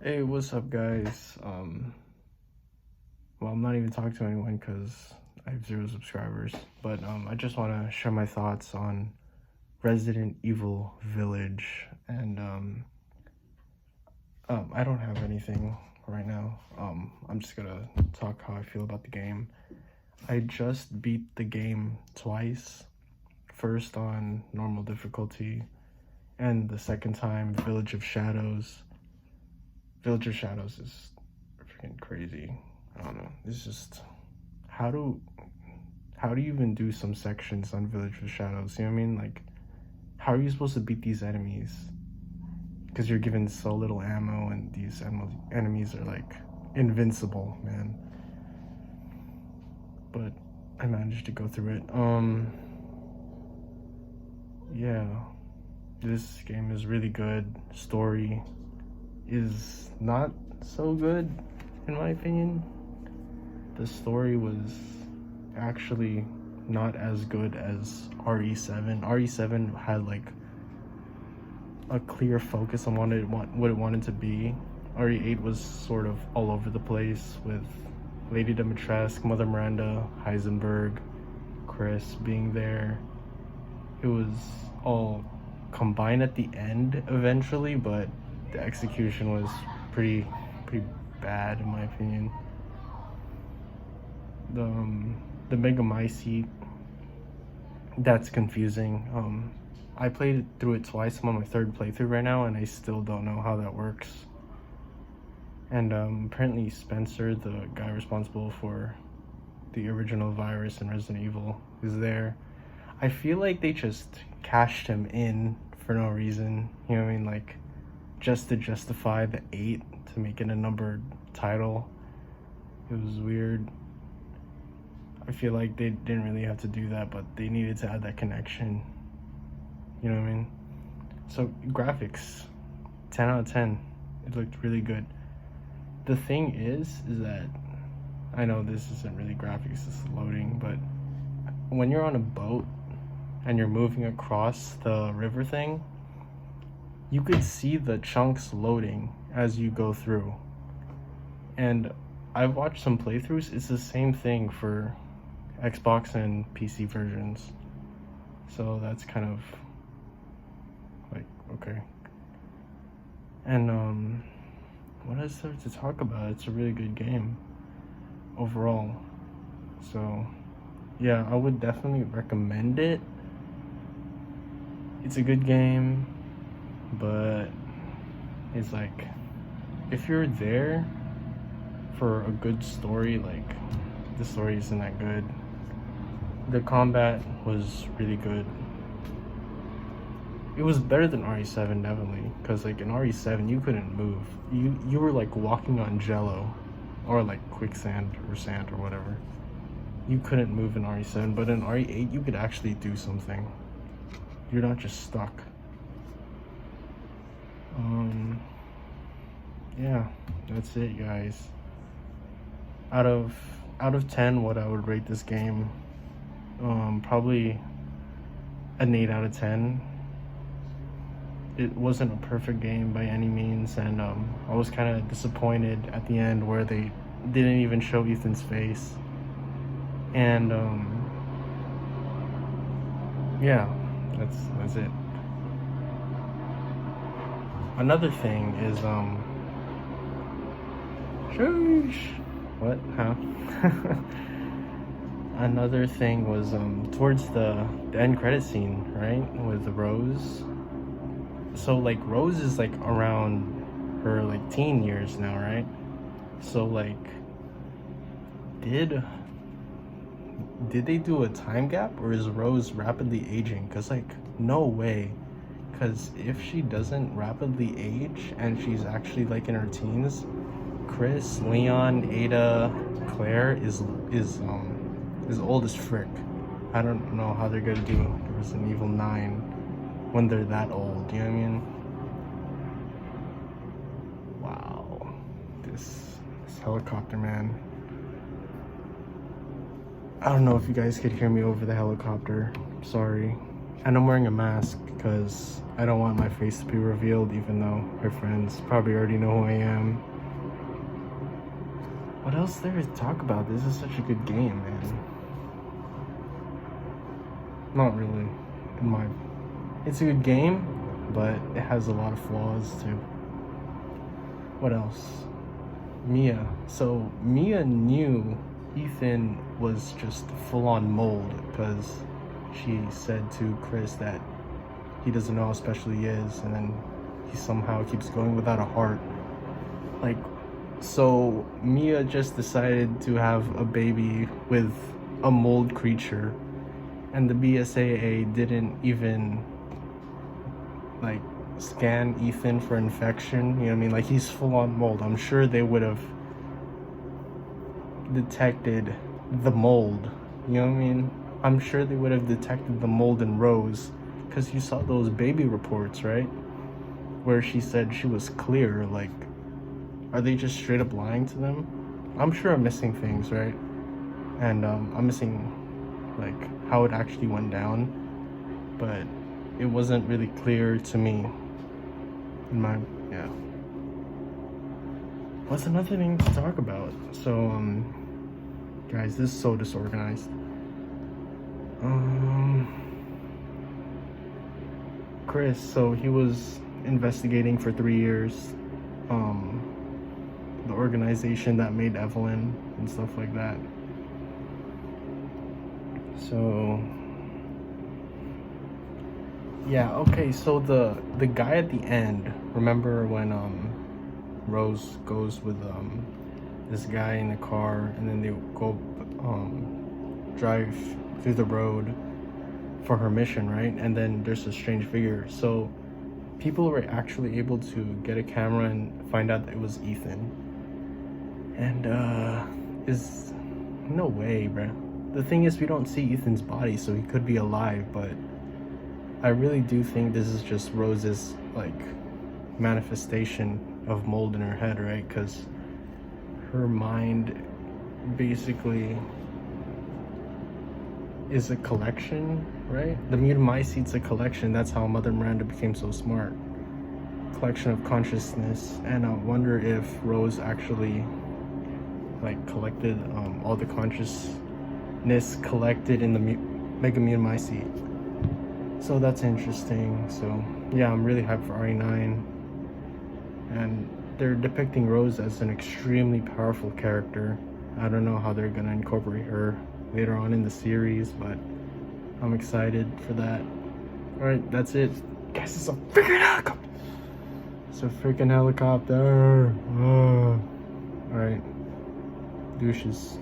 Hey, what's up, guys? Well, I'm not even talking to anyone because I have 0 subscribers, but I just want to share my thoughts on Resident Evil Village, and I don't have anything right now. I'm just gonna talk how I feel about the game. I just beat the game twice, first on normal difficulty, and the second time Village of Shadows. Village of Shadows is freaking crazy. I don't know. It's just how do how do you even do some sections on Village of Shadows? You know what I mean? Like, how are you supposed to beat these enemies? Because you're given so little ammo, and these enemies are like invincible, man. But I managed to go through it. Yeah, this game is really good. Story is not so good, in my opinion. The story was actually not as good as RE7. RE7 had like a clear focus on what it wanted to be. RE8 was sort of all over the place with Lady Dimitrescu, Mother Miranda, Heisenberg, Chris being there. It was all combined at the end eventually, but the execution was pretty bad in my opinion. The Megamycete, that's confusing. I played through it twice. I'm on my third playthrough right now, and I still don't know how that works. And apparently Spencer, the guy responsible for the original virus in Resident Evil, is there. I feel like they just cashed him in for no reason. You know what I mean? Like, just to justify the 8 to make it a numbered title. It was weird. I feel like they didn't really have to do that, but they needed to add that connection. You know what I mean? So graphics, 10 out of 10. It looked really good. The thing is that I know this isn't really graphics, this is loading, but when you're on a boat and you're moving across the river thing, you could see the chunks loading as you go through. And I've watched some playthroughs, it's the same thing for Xbox and PC versions. So that's kind of like, okay. And what is there to talk about? It's a really good game overall. So yeah, I would definitely recommend it. It's a good game, but it's like, if you're there for a good story, like, the story isn't that good. The combat was really good. It was better than RE7, definitely, because like in RE7 you couldn't move. You were like walking on jello, or like quicksand or sand or whatever. You couldn't move in RE7, but in RE8 you could actually do something. You're not just stuck. Yeah, that's it, guys. Out of 10, what I would rate this game, probably an 8 out of 10. It wasn't a perfect game by any means, and I was kind of disappointed at the end where they didn't even show Ethan's face. And yeah, that's it. Another thing is sheesh. What? Huh? Another thing was towards the end credit scene, right, with Rose. So like Rose is like around her like teen years now, right? So like, did they do a time gap, or is Rose rapidly aging? Because like, no way. Because if she doesn't rapidly age and she's actually like in her teens, Chris, Leon, Ada, Claire is old as frick. I don't know how they're gonna do Resident Evil 9 when they're that old. You know what I mean? Wow, this helicopter, man. I don't know if you guys could hear me over the helicopter. Sorry. And I'm wearing a mask because I don't want my face to be revealed, even though my friends probably already know who I am. What else there to talk about? This is such a good game, man. Not really. It's a good game, but it has a lot of flaws too. What else? Mia. So Mia knew Ethan was just full-on mold because she said to Chris that he doesn't know how special he is, and then he somehow keeps going without a heart. Like, so Mia just decided to have a baby with a mold creature, and the BSAA didn't even like scan Ethan for infection. You know what I mean? Like, he's full on mold. I'm sure they would have detected the mold. You know what I mean? I'm sure they would have detected the mold in Rose, because you saw those baby reports, right? Where she said she was clear. Like, are they just straight up lying to them? I'm sure I'm missing things, right? And I'm missing like how it actually went down, but it wasn't really clear to me. Yeah. What's another thing to talk about? So guys, this is so disorganized. Chris, so he was investigating for 3 years the organization that made Evelyn and stuff like that. So yeah, okay, so the guy at the end, remember when Rose goes with this guy in the car, and then they go drive through the road for her mission, right? And then there's a strange figure. So people were actually able to get a camera and find out that it was Ethan. And is no way, bruh. The thing is, we don't see Ethan's body, so he could be alive, but I really do think this is just Rose's like manifestation of mold in her head, right? Because her mind basically is a collection, right? The Mutamycete's a collection. That's how Mother Miranda became so smart. Collection of consciousness. And I wonder if Rose actually like collected all the consciousness collected in the Mega Mutamycete. So that's interesting. So yeah, I'm really hyped for RE9. And they're depicting Rose as an extremely powerful character. I don't know how they're gonna incorporate her later on in the series, but I'm excited for that. Alright, that's it. Guys, it's a freaking helicopter! It's a freaking helicopter! Alright. Douches.